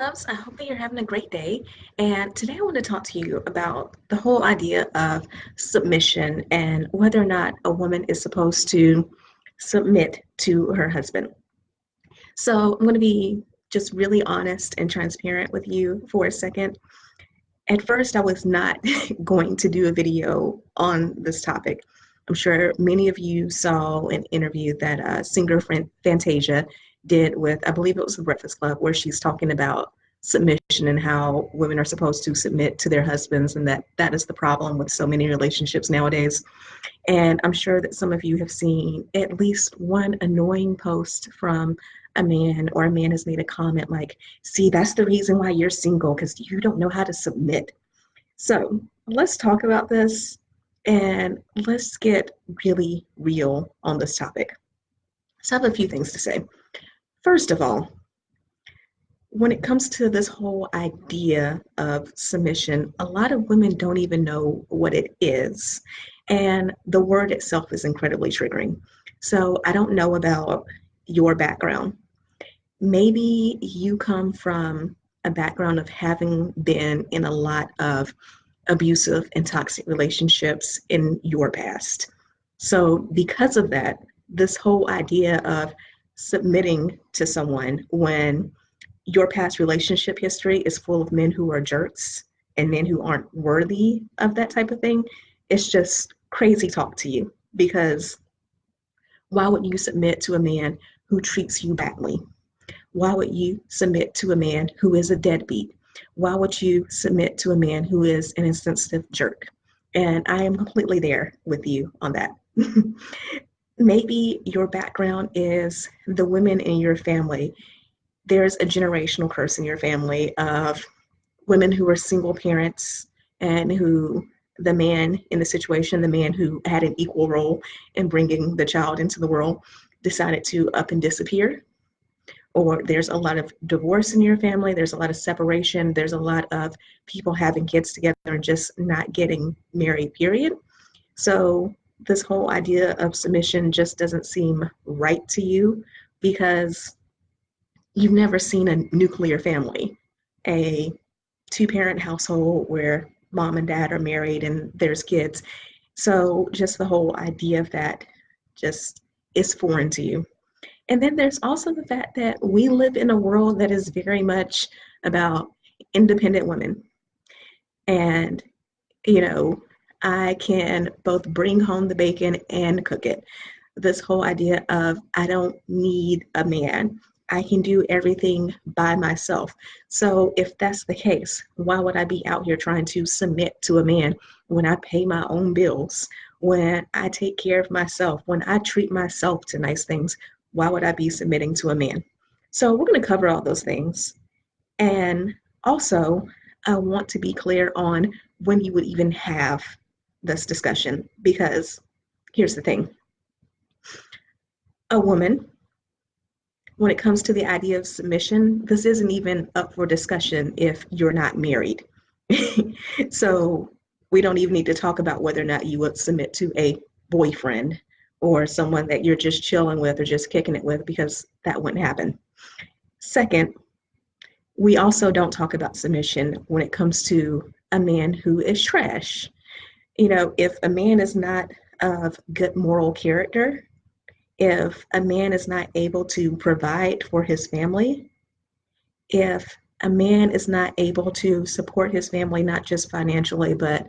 Loves. I hope that you're having a great day. And today I want to talk to you about the whole idea of submission and whether or not a woman is supposed to submit to her husband. So I'm going to be just really honest and transparent with you for a second. At first, I was not going to do a video on this topic. I'm sure many of you saw an interview that singer Fantasia did with, I believe it was the Breakfast Club, where she's talking about submission and how women are supposed to submit to their husbands, and that is the problem with so many relationships nowadays. And I'm sure that some of you have seen at least one annoying post from a man, or a man has made a comment like, see, that's the reason why you're single, because you don't know how to submit. So let's talk about this and let's get really real on this topic. So I have a few things to say. First of all, when it comes to this whole idea of submission, a lot of women don't even know what it is. And the word itself is incredibly triggering. So I don't know about your background. Maybe you come from a background of having been in a lot of abusive and toxic relationships in your past. So, because of that, this whole idea of submitting to someone when your past relationship history is full of men who are jerks and men who aren't worthy of that type of thing, it's just crazy talk to you. Because why would you submit to a man who treats you badly? Why would you submit to a man who is a deadbeat? Why would you submit to a man who is an insensitive jerk? And I am completely there with you on that. Maybe your background is the women in your family. There's a generational curse in your family of women who are single parents and who the man in the situation, the man who had an equal role in bringing the child into the world, decided to up and disappear. Or there's a lot of divorce in your family, there's a lot of separation, there's a lot of people having kids together and just not getting married, period. So this whole idea of submission just doesn't seem right to you because you've never seen a nuclear family, a two-parent household where mom and dad are married and there's kids. So just the whole idea of that just is foreign to you. And then there's also the fact that we live in a world that is very much about independent women. And, you know, I can both bring home the bacon and cook it. This whole idea of I don't need a man. I can do everything by myself. So if that's the case, why would I be out here trying to submit to a man when I pay my own bills, when I take care of myself, when I treat myself to nice things? Why would I be submitting to a man? So we're going to cover all those things. And also, I want to be clear on when you would even have this discussion, because here's the thing. A woman, when it comes to the idea of submission, this isn't even up for discussion if you're not married. So we don't even need to talk about whether or not you would submit to a boyfriend or someone that you're just chilling with or just kicking it with, because that wouldn't happen. Second, we also don't talk about submission when it comes to a man who is trash. You know, if a man is not of good moral character, if a man is not able to provide for his family, if a man is not able to support his family, not just financially, but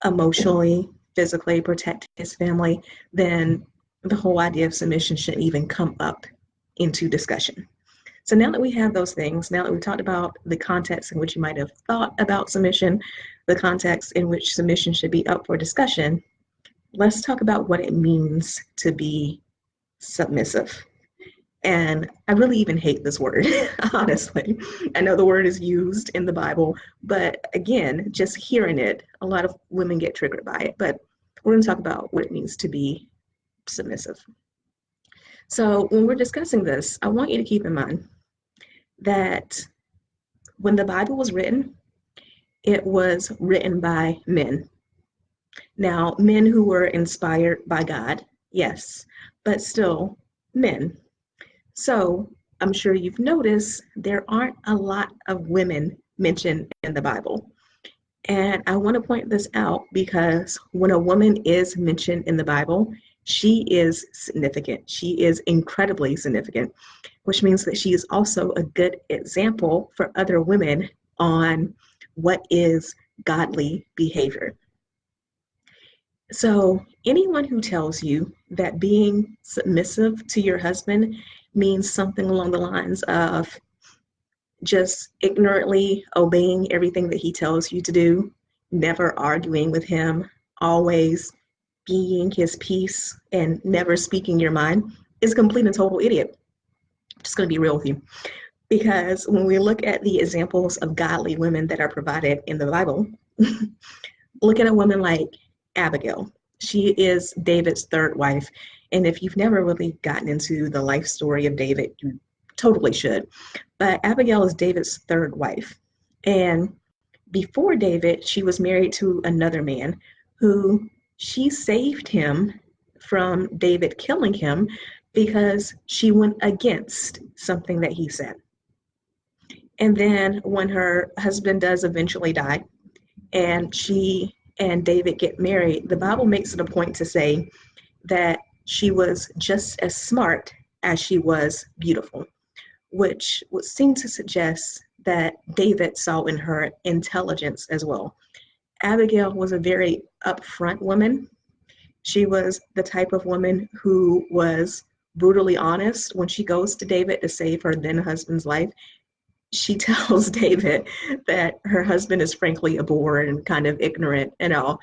emotionally, physically protect his family, then the whole idea of submission shouldn't even come up into discussion. So now that we have those things, now that we've talked about the context in which you might have thought about submission, the context in which submission should be up for discussion, let's talk about what it means to be submissive. And I really even hate this word, honestly. I know the word is used in the Bible, but again, just hearing it, a lot of women get triggered by it. But we're going to talk about what it means to be submissive. So when we're discussing this, I want you to keep in mind that when the Bible was written, it was written by men. Now, men who were inspired by God, yes, but still men. So I'm sure you've noticed there aren't a lot of women mentioned in the Bible. And I want to point this out because when a woman is mentioned in the Bible, she is significant. She is incredibly significant, which means that she is also a good example for other women on what is godly behavior. So, anyone who tells you that being submissive to your husband means something along the lines of just ignorantly obeying everything that he tells you to do, never arguing with him, always being his peace, and never speaking your mind, is a complete and total idiot. I'm just going to be real with you. Because when we look at the examples of godly women that are provided in the Bible, look at a woman like Abigail. She is David's third wife. And if you've never really gotten into the life story of David, you totally should. But Abigail is David's third wife. And before David, she was married to another man who she saved him from David killing him because she went against something that he said. And then when her husband does eventually die and she and David get married, the Bible makes it a point to say that she was just as smart as she was beautiful, which would seem to suggest that David saw in her intelligence as well. Abigail was a very upfront woman. She was the type of woman who was brutally honest when she goes to David to save her then husband's life. She tells David that her husband is frankly a bore and kind of ignorant and all.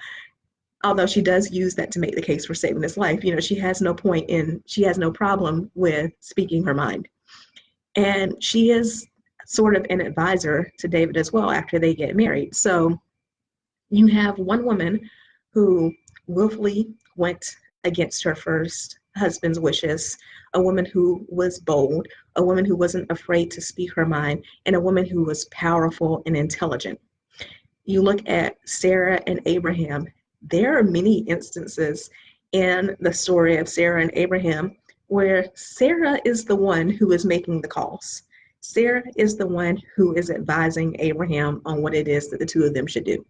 Although she does use that to make the case for saving his life, she has no problem with speaking her mind. And she is sort of an advisor to David as well after they get married. So you have one woman who willfully went against her first husband's wishes, a woman who was bold, a woman who wasn't afraid to speak her mind, and a woman who was powerful and intelligent. You look at Sarah and Abraham, there are many instances in the story of Sarah and Abraham where Sarah is the one who is making the calls. Sarah is the one who is advising Abraham on what it is that the two of them should do.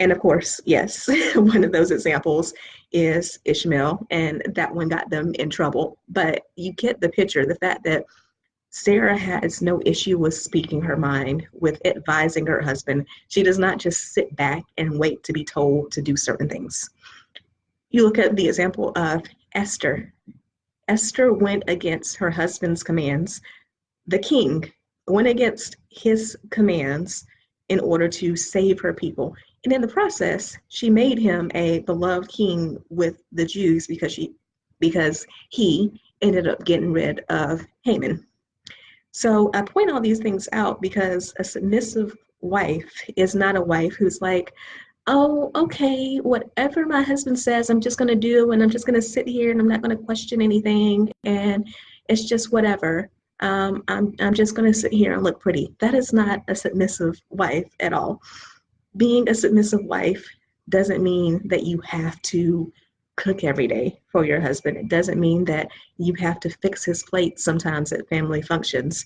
And of course, yes, one of those examples is Ishmael, and that one got them in trouble. But you get the picture, the fact that Sarah has no issue with speaking her mind, with advising her husband. She does not just sit back and wait to be told to do certain things. You look at the example of Esther. Esther went against her husband's commands. The king went against his commands in order to save her people. And in the process, she made him a beloved king with the Jews because he ended up getting rid of Haman. So I point all these things out because a submissive wife is not a wife who's like, oh, okay, whatever my husband says, I'm just going to do, and I'm just going to sit here and I'm not going to question anything, and it's just whatever. I'm just going to sit here and look pretty. That is not a submissive wife at all. Being a submissive wife doesn't mean that you have to cook every day for your husband. It doesn't mean that you have to fix his plate sometimes at family functions.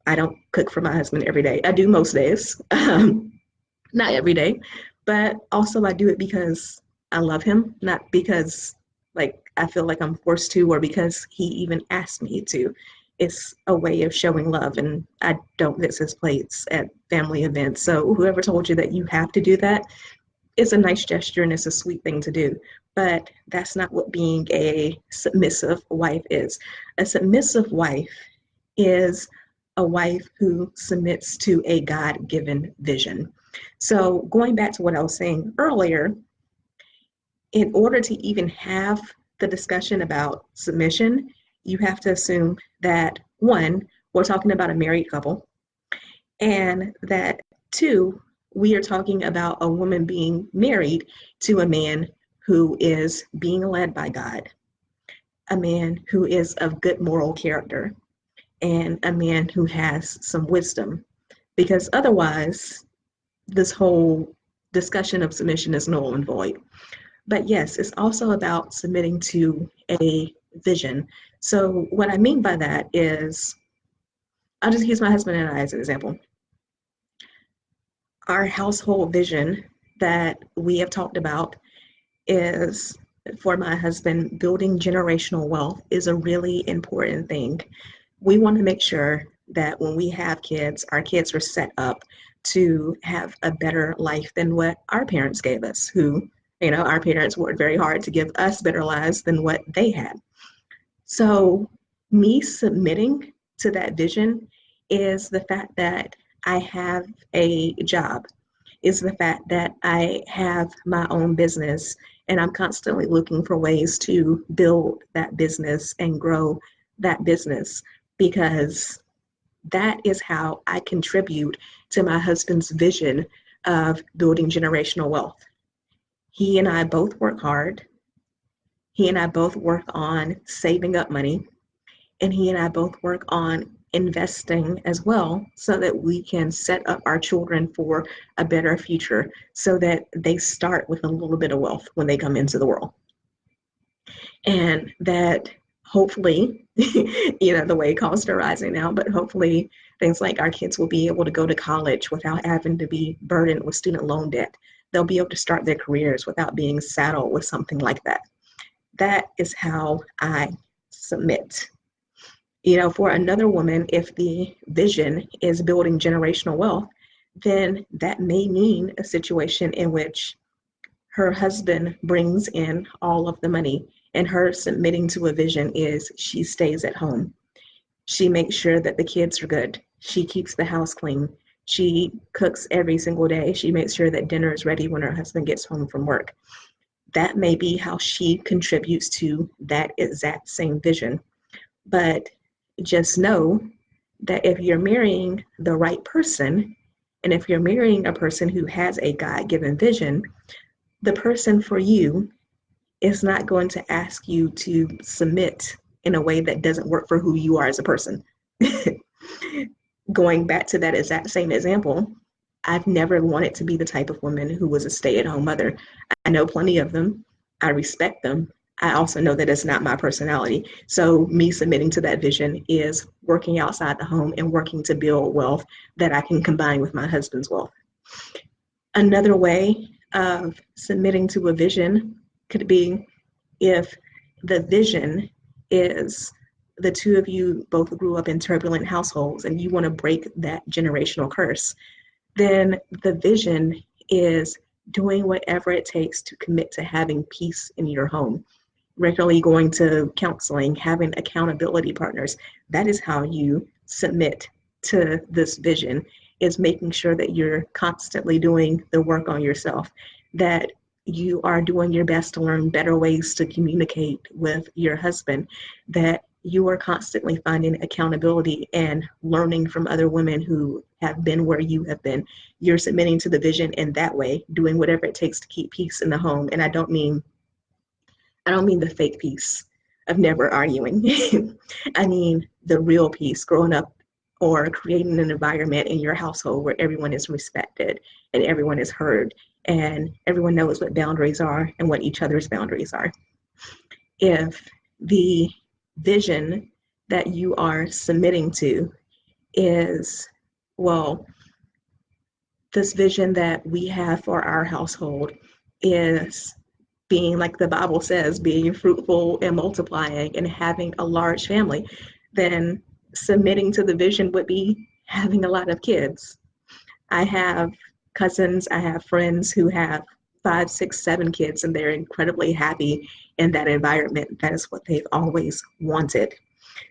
I don't cook for my husband every day. I do most days, not every day, but also I do it because I love him, not because I feel like I'm forced to or because he even asked me to. It's a way of showing love, and I don't fix his plates at family events. So whoever told you that you have to do that, it's a nice gesture and it's a sweet thing to do. But that's not what being a submissive wife is. A submissive wife is a wife who submits to a God-given vision. So going back to what I was saying earlier, in order to even have the discussion about submission, you have to assume that, one, we're talking about a married couple, and that, two, we are talking about a woman being married to a man who is being led by God, a man who is of good moral character, and a man who has some wisdom. Because otherwise, this whole discussion of submission is null and void. But yes, it's also about submitting to a vision. So what I mean by that is, I'll just use my husband and I as an example. Our household vision that we have talked about is, for my husband, building generational wealth is a really important thing. We want to make sure that when we have kids, our kids are set up to have a better life than what our parents gave us, who, our parents worked very hard to give us better lives than what they had. So, me submitting to that vision is the fact that I have a job, is the fact that I have my own business and I'm constantly looking for ways to build that business and grow that business, because that is how I contribute to my husband's vision of building generational wealth. He and I both work hard. He and I both work on saving up money, and he and I both work on investing as well so that we can set up our children for a better future so that they start with a little bit of wealth when they come into the world. And that hopefully, the way costs are rising now, but hopefully things like our kids will be able to go to college without having to be burdened with student loan debt. They'll be able to start their careers without being saddled with something like that. That is how I submit. For another woman, if the vision is building generational wealth, then that may mean a situation in which her husband brings in all of the money, and her submitting to a vision is she stays at home. She makes sure that the kids are good. She keeps the house clean. She cooks every single day. She makes sure that dinner is ready when her husband gets home from work. That may be how she contributes to that exact same vision. But just know that if you're marrying the right person, and if you're marrying a person who has a God-given vision, the person for you is not going to ask you to submit in a way that doesn't work for who you are as a person. Going back to that exact same example, I've never wanted to be the type of woman who was a stay-at-home mother. I know plenty of them. I respect them. I also know that it's not my personality. So me submitting to that vision is working outside the home and working to build wealth that I can combine with my husband's wealth. Another way of submitting to a vision could be if the vision is the two of you both grew up in turbulent households and you want to break that generational curse, then the vision is doing whatever it takes to commit to having peace in your home, regularly going to counseling, having accountability partners. That is how you submit to this vision, is making sure that you're constantly doing the work on yourself, that you are doing your best to learn better ways to communicate with your husband, that you are constantly finding accountability and learning from other women who have been where you have been. You're submitting to the vision in that way, doing whatever it takes to keep peace in the home. And I don't mean the fake peace of never arguing. I mean the real peace, growing up or creating an environment in your household where everyone is respected and everyone is heard and everyone knows what boundaries are and what each other's boundaries are. If the vision that you are submitting to is, well, this vision that we have for our household is being, like the Bible says, being fruitful and multiplying and having a large family, then submitting to the vision would be having a lot of kids. I have cousins, I have friends who have 5, 6, 7 kids, and they're incredibly happy in that environment. That is what they've always wanted.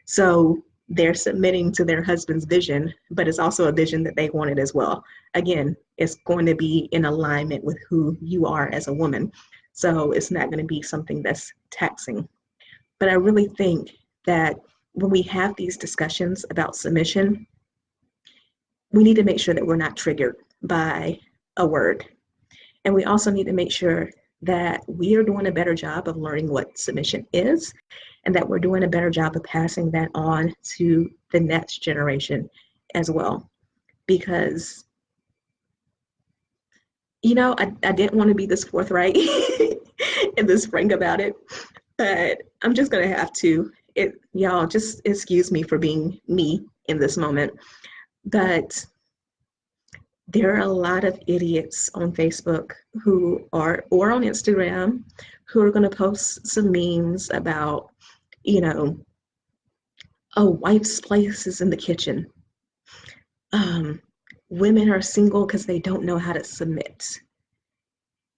So they're submitting to their husband's vision, but it's also a vision that they wanted as well. Again, it's going to be in alignment with who you are as a woman. So it's not going to be something that's taxing. But I really think that when we have these discussions about submission, we need to make sure that we're not triggered by a word. And we also need to make sure that we are doing a better job of learning what submission is, and that we're doing a better job of passing that on to the next generation as well. Because, I didn't want to be this forthright and this frank about it, But I'm just gonna have to y'all just excuse me for being me in this moment. But there are a lot of idiots on Facebook who are or on Instagram who are gonna post some memes about, you know, a wife's place is in the kitchen. Um, Women are single because they don't know how to submit.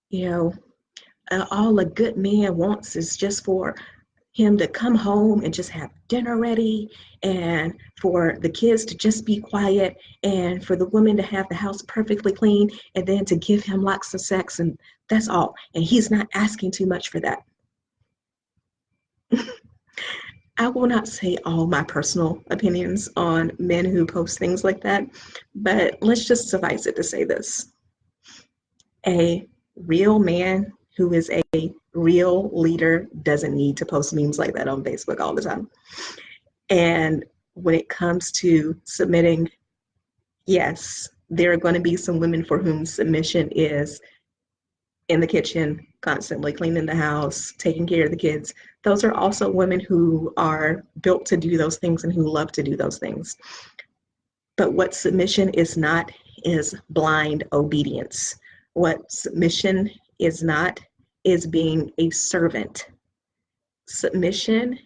You know, all a good man wants is just for him to come home and just have dinner ready, and for the kids to just be quiet, and for the woman to have the house perfectly clean, and then to give him lots of sex, and that's all. And he's not asking too much for that. I will not say all my personal opinions on men who post things like that, but let's just suffice it to say this. A real man who is a real leader doesn't need to post memes like that on Facebook all the time. And when it comes to submitting, yes, there are going to be some women for whom submission is in the kitchen, constantly cleaning the house, taking care of the kids. Those are also women who are built to do those things and who love to do those things. But what submission is not is blind obedience. What submission is not is being a servant. Submission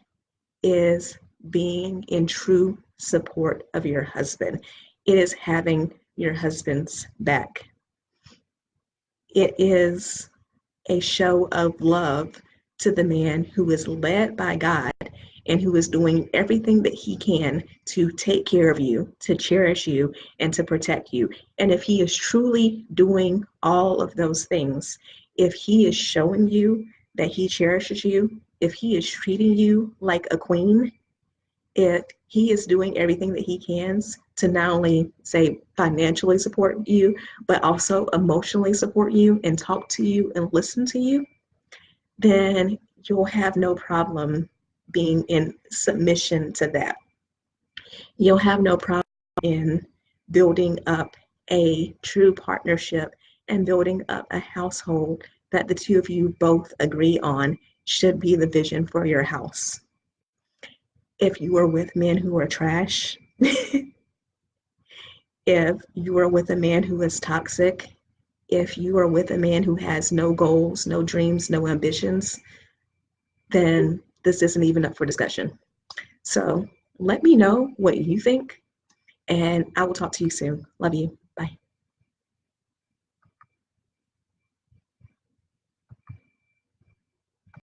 is being in true support of your husband. It is having your husband's back. It is a show of love to the man who is led by God and who is doing everything that he can to take care of you, to cherish you, and to protect you. And if he is truly doing all of those things, if he is showing you that he cherishes you, if he is treating you like a queen, if he is doing everything that he can to not only say financially support you, but also emotionally support you and talk to you and listen to you, then you'll have no problem being in submission to that. You'll have no problem in building up a true partnership and building up a household that the two of you both agree on should be the vision for your house. If you are with men who are trash, if you are with a man who is toxic, if you are with a man who has no goals, no dreams, no ambitions, then this isn't even up for discussion. So let me know what you think, and I will talk to you soon. Love you.